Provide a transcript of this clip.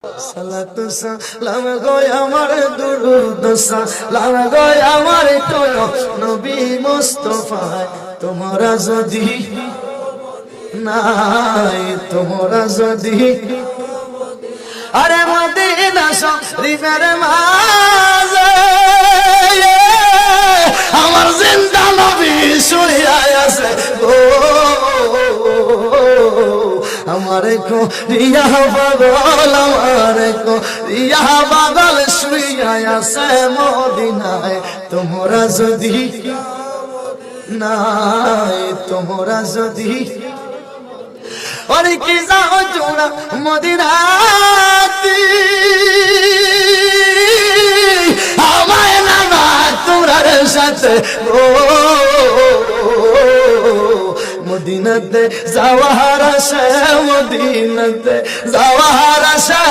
সালাতু সালাম গো আমার দুরুদ সালাম গো আমার তোর নবী মুস্তাফা তোমরা যদি নাই তোমরা যদি আরে মদিনা শরীফের মাঝে আমার জিন্দা নবী শুইয়া আছে গো আমারে কো রিয়া পাগল আমারে কো রিয়া পাগল শুইয়া আছে মদিনায় তোমরা যদি নাই তোমরা যদি আরে কি যাও জোড়া মদিনাতে আমায় না তোরার সাথে ও মদিনাতে যাওয়ার আশা মদিনাতে যাওয়ার আশা